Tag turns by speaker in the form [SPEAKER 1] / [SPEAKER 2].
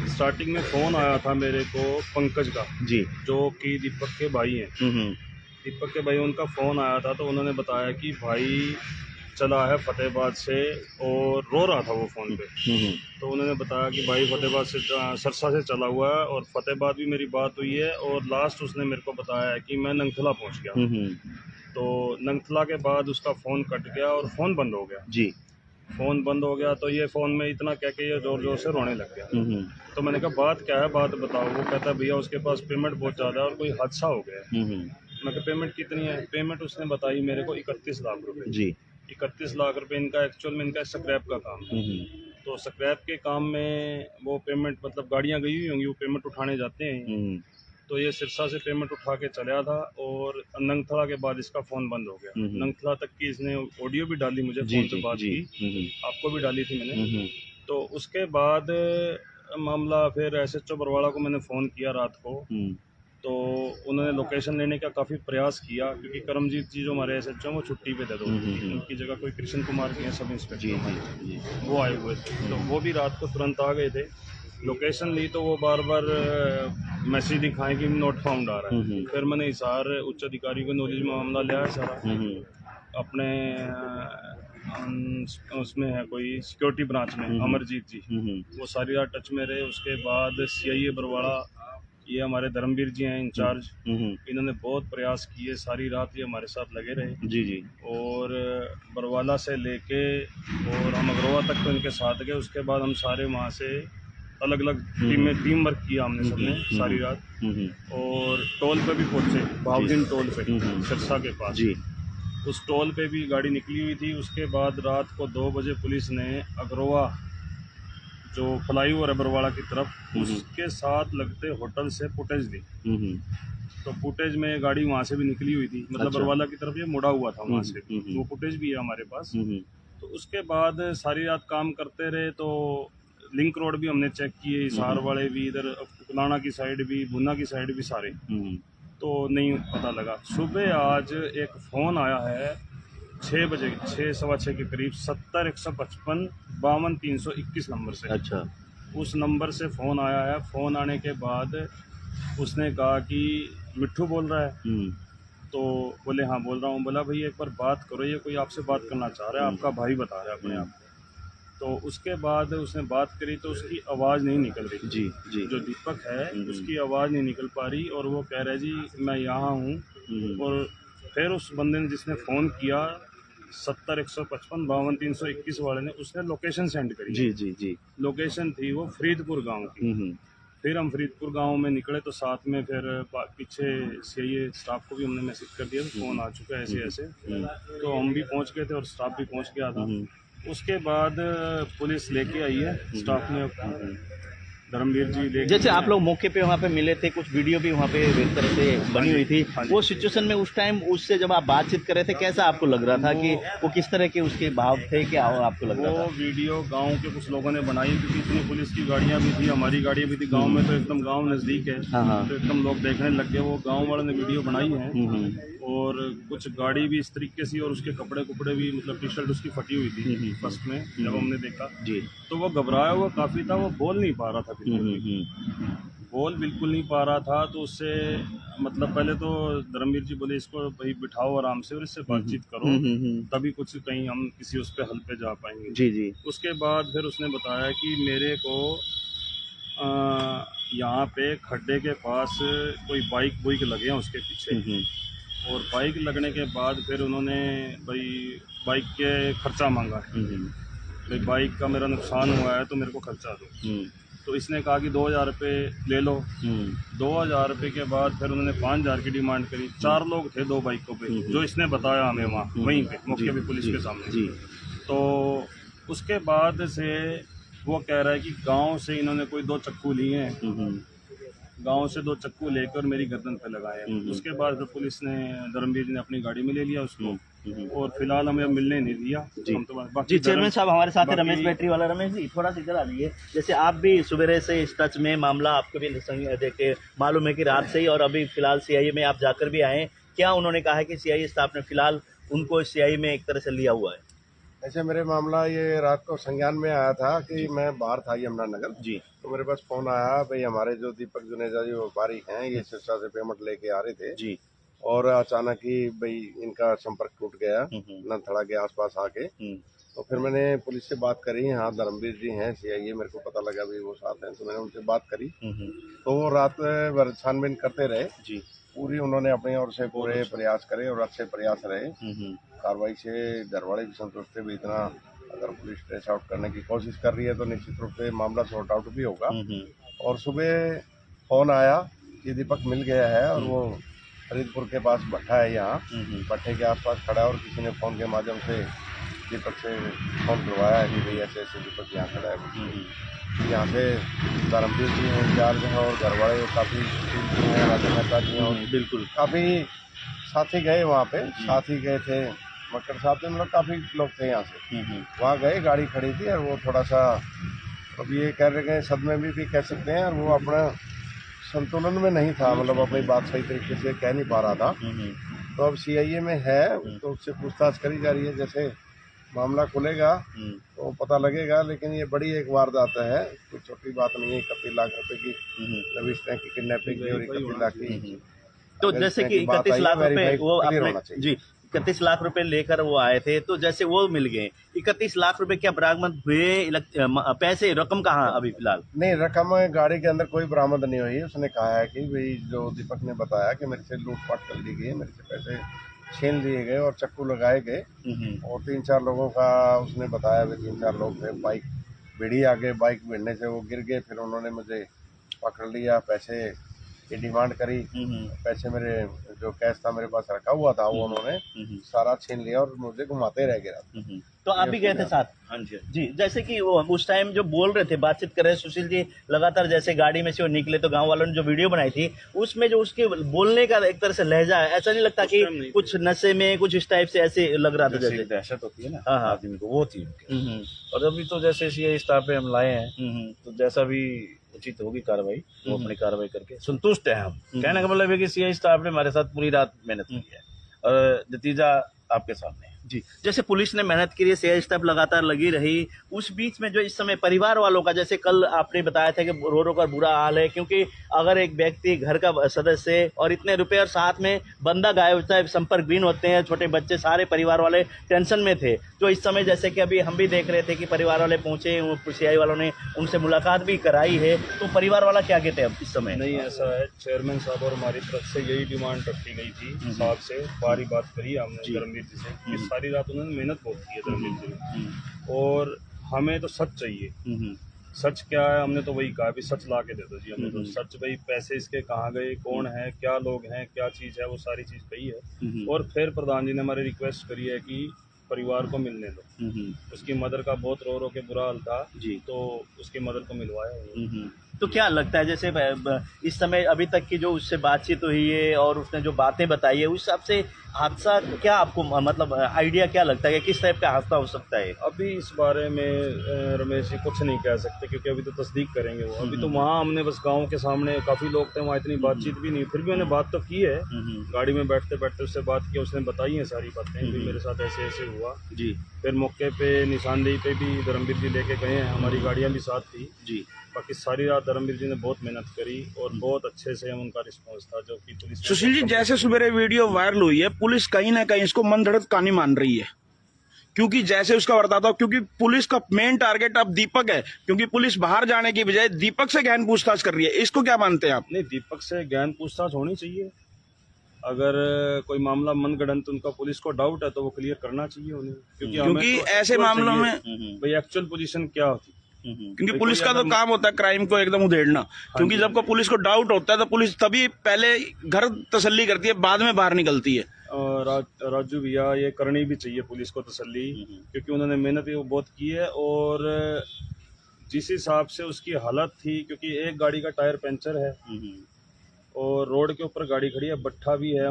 [SPEAKER 1] Starting में phone आया था मेरे को पंकज का,
[SPEAKER 2] जी।
[SPEAKER 1] जो कि दीपक के भाई हैं। दीपक के भाई, उनका फ़ोन आया था तो उन्होंने बताया कि भाई चला है फतेहाबाद से, और रो रहा था वो फ़ोन पे। तो उन्होंने बताया कि भाई फतेहाबाद से सरसा से चला हुआ है, और फतेहाबाद भी मेरी बात हुई है, और लास्ट उसने मेरे को बताया है कि मैं नंगथला पहुंच गया। तो नंगथला के बाद उसका फ़ोन कट गया और फ़ोन बंद हो गया।
[SPEAKER 2] जी।
[SPEAKER 1] फ़ोन बंद हो गया तो ये फ़ोन में इतना कह के ये ज़ोर ज़ोर से रोने लग गया। तो मैंने कहा बात क्या है, बात बताओ। वो कहता है भैया उसके पास पेमेंट बहुत ज़्यादा है और कोई हादसा हो गया है। मैं कहा पेमेंट कितनी है? पेमेंट उसने बताई मेरे को 31 लाख रुपए।
[SPEAKER 2] जी।
[SPEAKER 1] 31 लाख रुपए इनका एक्चुअल में इनका स्क्रैप का काम है। तो स्क्रैप के काम में वो पेमेंट, मतलब गाड़ियाँ गई हुई होंगी, वो पेमेंट उठाने जाते हैं। तो ये सिरसा से पेमेंट उठा के चला था, और नंगथला के बाद इसका फ़ोन बंद हो गया। नंगथला तक की इसने ऑडियो भी डाली, मुझे
[SPEAKER 2] जी
[SPEAKER 1] फ़ोन पे
[SPEAKER 2] जी
[SPEAKER 1] बात
[SPEAKER 2] जी।
[SPEAKER 1] की, आपको भी डाली थी मैंने। तो उसके बाद मामला फिर एसएचओ बरवाड़ा को मैंने फ़ोन किया रात को। तो उन्होंने लोकेशन लेने का काफ़ी प्रयास किया, क्योंकि करमजीत जी जो हमारे एसएचओ हैं वो छुट्टी पे थे, तो उनकी जगह कोई कृष्ण कुमार जी हैं सब इंस्पेक्टर हमारे, वो आए हुए थे। तो वो भी रात को तुरंत आ गए थे। लोकेशन ली तो वो बार बार मैसेज दिखाएं कि नोट फाउंड आ रहा है। फिर मैंने हिसार उच्च अधिकारी को नॉलेज में मामला लिया है सारा। अपने उसमें है कोई सिक्योरिटी ब्रांच में अमरजीत जी, वो सारी रात टच में रहे। उसके बाद सीआईए बरवाड़ा, ये हमारे धर्मवीर जी हैं इंचार्ज, इन्होंने बहुत प्रयास किए, सारी रात ये हमारे साथ लगे रहे।
[SPEAKER 2] जी जी।
[SPEAKER 1] और बरवाला से लेके और हम अग्रवा तक तो इनके साथ गए। उसके बाद हम सारे वहाँ से अलग अलग टीम वर्क किया हमने सबने सारी रात। और टोल पे भी पहुँचे, भावदीन टोल पे सिरसा के पास।
[SPEAKER 2] जी।
[SPEAKER 1] उस टोल पे भी गाड़ी निकली हुई थी। उसके बाद रात को 2 बजे पुलिस ने अग्रवा जो फ्लाईओवर है बरवाड़ा की तरफ, उसके साथ लगते होटल से फुटेज दी। तो फुटेज में गाड़ी वहाँ से भी निकली हुई थी, मतलब
[SPEAKER 2] अच्छा।
[SPEAKER 1] बरवाला की तरफ ये मुड़ा हुआ था वहाँ से, वो फुटेज भी है हमारे पास। तो उसके बाद सारी रात काम करते रहे। तो लिंक रोड भी हमने चेक किए, हिसार वाले भी, इधर कुलाना की साइड भी, भुना की साइड भी, सारे। तो नहीं पता लगा। सुबह आज एक फ़ोन आया है 6 बजे, 6 सवा 6 के करीब, 70 155 52 321 नंबर से।
[SPEAKER 2] अच्छा।
[SPEAKER 1] उस नंबर से फ़ोन आया है। फ़ोन आने के बाद उसने कहा कि मिट्ठू बोल रहा है? तो बोले हाँ बोल रहा हूँ। बोला भाई एक बार बात करो, ये कोई आपसे बात करना चाह रहा है, आपका भाई बता रहा है अपने आप को। तो उसके बाद उसने बात करी तो उसकी आवाज़ नहीं निकल रही।
[SPEAKER 2] जी जी।
[SPEAKER 1] जो दीपक है उसकी आवाज़ नहीं निकल पा रही, और वो कह रहा है जी मैं यहाँ हूँ। और फिर उस बंदे ने जिसने फ़ोन किया 70 155 52 321 वाले ने, उसने लोकेशन सेंड करी।
[SPEAKER 2] जी जी जी।
[SPEAKER 1] लोकेशन थी वो फरीदपुर गांव की। फिर हम फरीदपुर गांव में निकले तो साथ में फिर पीछे सीआईए स्टाफ को भी हमने मैसेज कर दिया, फ़ोन आ चुका है ऐसे ऐसे। तो हम भी पहुंच गए थे और स्टाफ भी पहुंच गया था। उसके बाद पुलिस लेके आई है, स्टाफ ने, धर्मवीर जी लेके।
[SPEAKER 2] जैसे आप लोग मौके पे वहाँ पे मिले थे, कुछ वीडियो भी वहाँ पे एक तरह से बनी हुई थी, वो सिचुएशन में उस टाइम उससे जब आप बातचीत कर रहे थे, कैसा आपको लग रहा था कि वो किस तरह के उसके भाव थे, क्या आपको लग रहा था?
[SPEAKER 1] वो वीडियो गांव के कुछ लोगों ने बनाई, क्योंकि इतनी पुलिस की गाड़ियां भी थी, हमारी गाड़ियां भी थी गांव में, तो एकदम गांव नज़दीक है। तो एकदम लोग देखने लग गए। वो गांव वालों ने वीडियो बनाई है, और कुछ गाड़ी भी इस तरीके से, और उसके कपड़े भी, मतलब टी शर्ट उसकी फटी हुई थी फर्स्ट में जब हमने देखा। तो वो घबराया हुआ काफ़ी था, वो बोल नहीं पा रहा था बिल्कुल भी, बोल बिल्कुल नहीं पा रहा था। तो उससे मतलब पहले तो धर्मवीर जी बोले इसको भाई बिठाओ आराम से और इससे बातचीत करो, तभी कुछ कहीं हम किसी उस पे हल पे जा पाएंगे।
[SPEAKER 2] जी जी।
[SPEAKER 1] उसके बाद फिर उसने बताया कि मेरे को यहाँ पे खड्डे के पास कोई बाइक लगे हैं उसके पीछे। और बाइक लगने के बाद फिर उन्होंने भाई बाइक के खर्चा मांगा है। भाई बाइक का मेरा नुकसान हुआ है तो मेरे को खर्चा दो। तो इसने कहा कि 2000 रुपये ले लो। 2000 रुपये के बाद फिर उन्होंने 5000 की डिमांड करी। 4 लोग थे 2 बाइकों पे, जो इसने बताया हमें वहाँ वहीं पे मौके पे पुलिस के सामने। तो उसके बाद से वो कह रहा है कि गांव से इन्होंने कोई 2 चक्कू लिए हैं, गांव से 2 चक्कू लेकर मेरी गर्दन पे लगाए। उसके बाद फिर पुलिस ने, धर्मवीर ने अपनी गाड़ी में ले लिया उसको, और फिलहाल हमें मिलने नहीं दिया। हम तो
[SPEAKER 2] जी चेयरमैन साहब हमारे साथ है रमेश बैटरी वाला। रमेश जी थोड़ा सा इधर आ जाइए। जैसे आप भी सुबह से इस टच में, मामला आपको भी देखे मालूम है कि रात से ही, और अभी फिलहाल सीआईए में आप जाकर भी आए, क्या उन्होंने कहा है कि सीआईए स्टाफ ने फिलहाल उनको सीआईए में एक तरह से लिया हुआ है?
[SPEAKER 3] ऐसे मेरे मामला ये रात को संज्ञान में आया था कि मैं बाहर था यमुनानगर,
[SPEAKER 2] जी।
[SPEAKER 3] तो मेरे पास फोन आया भाई हमारे जो दीपक जुनेजा जी व्यापारी हैं ये सिरसा से पेमेंट लेके आ रहे थे
[SPEAKER 2] जी।
[SPEAKER 3] और अचानक ही भाई इनका संपर्क टूट गया ननथड़ा के आसपास आके। तो फिर मैंने पुलिस से बात करी, हाँ धर्मवीर जी हैं CIA, मेरे को पता लगा भाई वो साथ हैं, तो मैंने उनसे बात करी। तो वो रात भर छानबीन करते रहे
[SPEAKER 2] जी।
[SPEAKER 3] पूरी, उन्होंने अपनी ओर से पूरे प्रयास करे और अच्छे प्रयास रहे। कार्रवाई से घर वाले भी संतुष्ट थे भी, इतना अगर पुलिस ट्रेस आउट करने की कोशिश कर रही है तो निश्चित रूप से मामला सॉर्ट आउट भी होगा। और सुबह फोन आया कि दीपक मिल गया है और वो फरीदपुर के पास भट्ठा है, यहाँ भट्ठे के आसपास खड़ा है और किसी ने फोन के माध्यम से दीपक से फोन करवाया है कि भाई ऐसे ऐसे दीपक यहाँ खड़ा है। यहाँ से धर्मवीर जी हैं इंचार्ज हैं और घर वाले काफ़ी हैं, राजा मेहता जी हैं और
[SPEAKER 2] बिल्कुल
[SPEAKER 3] काफ़ी साथी गए वहाँ पे, साथी गए थे मक्कर साहब थे, मतलब काफ़ी लोग थे यहाँ से। वहाँ गए, गाड़ी खड़ी थी और वो थोड़ा सा अब ये कह रहे गए सदमे में भी कह सकते हैं, और वो अपना संतुलन में नहीं था, मतलब अपनी बात सही तरीके से कह नहीं पा रहा था। तो अब CIA में है तो उससे पूछताछ करी जा रही है, जैसे मामला खुलेगा तो पता लगेगा। लेकिन ये बड़ी एक वारदात है, कोई छोटी बात नहीं है। 31 लाख रुपए की रवीश टैंक की किडनैपिंग की और 31 लाख की,
[SPEAKER 2] तो जैसे कि 31 लाख रुपए वो अपने जी 31 लाख रुपए लेकर वो आए थे, तो जैसे वो मिल गए 31 लाख रुपए क्या बरामद हुए? पैसे रकम कहाँ अभी फिलहाल?
[SPEAKER 3] नहीं, रकम गाड़ी के अंदर कोई बरामद नहीं हुई। उसने कहा है कि भाई जो दीपक ने बताया कि मेरे से लूटपाट कर ली गई, मेरे से पैसे छीन लिए गए और चक्कू लगाए गए। और 3-4 लोगों का उसने बताया, 3-4 लोग थे, बाइक भिड़ी आगे, बाइक भिड़ने से वो गिर गए, फिर उन्होंने मुझे पकड़ लिया, पैसे की डिमांड करी। पैसे मेरे जो कैश था मेरे पास रखा हुआ था वो उन्होंने सारा छीन लिया और मुझे घुमाते रह गया।
[SPEAKER 2] तो आप भी गए थे साथ? हाँ जी। जैसे कि वो उस टाइम जो बोल रहे थे, बातचीत कर रहे सुशील जी लगातार, जैसे गाड़ी में से वो निकले तो गांव वालों ने जो वीडियो बनाई थी उसमें जो उसके बोलने का एक तरह से लहजा है, ऐसा नहीं लगता कि कुछ नशे में कुछ इस टाइप से ऐसे लग रहा था? जैसे
[SPEAKER 4] दहशत होती है ना
[SPEAKER 2] हाँ।
[SPEAKER 4] आदमी को, वो थी उनके। और अभी तो जैसे CIA स्टाफ पे हम लाए हैं, तो जैसा भी उचित होगी कार्रवाई वो अपनी कार्रवाई करके संतुष्ट है हम। कहने का मतलब है कि CIA स्टाफ ने हमारे साथ पूरी रात मेहनत की है और नतीजा आपके सामने है।
[SPEAKER 2] जी, जैसे पुलिस ने मेहनत की, CIA स्टाफ लगातार लगी रही, उस बीच में जो इस समय परिवार वालों का, जैसे कल आपने बताया था कि रो रो कर बुरा हाल है, क्योंकि अगर एक व्यक्ति घर का सदस्य और इतने रुपए और साथ में बंदा गायब होता है, संपर्क विहीन होते हैं, छोटे बच्चे, सारे परिवार वाले टेंशन में थे। तो इस समय जैसे कि अभी हम भी देख रहे थे कि परिवार वाले पहुंचे, CIA वालों ने उनसे मुलाकात भी कराई है, तो परिवार वाला क्या कहते हैं अब इस समय?
[SPEAKER 1] नहीं, ऐसा है, चेयरमैन साहब और हमारी तरफ से यही डिमांड रखी गई थी साहब से, बारी बात करी हमने धर्मवीर जी से। सारी रात उन्होंने मेहनत बहुत की है धर्मवीर जी ने, और हमें तो सच चाहिए। सच क्या है, हमने तो वही कहा भी सच ला के दे दो जी हमें तो सच, भाई पैसे इसके कहाँ गए, कौन है, क्या लोग हैं, क्या चीज़ है, वो सारी चीज़ कही है। और फिर प्रधान जी ने हमारी रिक्वेस्ट करी है कि परिवार को मिलने दो। उसकी मदर का बहुत रो रो के बुरा हाल था जी, तो उसकी मदर को मिलवाया।
[SPEAKER 2] तो क्या लगता है, जैसे इस समय अभी तक की जो उससे बातचीत हुई है और उसने जो बातें बताई है, उस हिसाब से हादसा क्या आपको मतलब आइडिया क्या लगता है कि किस टाइप का हादसा हो सकता है?
[SPEAKER 1] अभी इस बारे में रमेश जी कुछ नहीं कह सकते, क्योंकि अभी तो तस्दीक करेंगे वो। अभी तो वहाँ हमने बस गांव के सामने काफ़ी लोग थे, वहाँ इतनी बातचीत भी नहीं, फिर भी उन्हें बात तो की है। गाड़ी में बैठते बैठते उससे बात की, उसने बताई है सारी बातें कि मेरे साथ ऐसे ऐसे हुआ जी। फिर मौके पे निशानदेही पे भी धर्मवीर जी लेके गए हैं, हमारी गाड़ियाँ भी साथ थी जी। बाकी सारी रात धर्मवीर जी ने बहुत मेहनत करी और बहुत अच्छे से उनका रिस्पॉन्स था, जो कि पुलिस।
[SPEAKER 5] सुशील जी, जैसे सुबह वीडियो वायरल हुई है, पुलिस कहीं ना कहीं इसको मनगढ़ंत कहानी मान रही है, क्योंकि जैसे उसका बर्ताव, क्योंकि पुलिस का मेन टारगेट अब दीपक है, क्योंकि पुलिस बाहर जाने की बजाय दीपक से गहन पूछताछ कर रही है। इसको क्या मानते हैं आप?
[SPEAKER 1] नहीं, दीपक से गहन पूछताछ होनी चाहिए। अगर कोई मामला मनगढ़ंत उनका पुलिस को डाउट है तो वो क्लियर करना चाहिए उन्हें,
[SPEAKER 5] क्योंकि तो ऐसे मामलों में
[SPEAKER 1] भाई एक्चुअल पोजीशन क्या होती,
[SPEAKER 5] क्योंकि पुलिस का तो काम होता है क्राइम को एकदम उधेड़ना। क्योंकि जब को पुलिस को डाउट होता है तो पुलिस तभी पहले घर तसल्ली करती है, बाद में बाहर निकलती है।
[SPEAKER 1] राजू भैया, ये करनी भी चाहिए पुलिस को तसल्ली, क्योंकि उन्होंने मेहनत बहुत की है। और जिस हिसाब से उसकी हालत थी, क्योंकि एक गाड़ी का टायर पंचर है और रोड के ऊपर गाड़ी खड़ी है, भट्ठा भी है।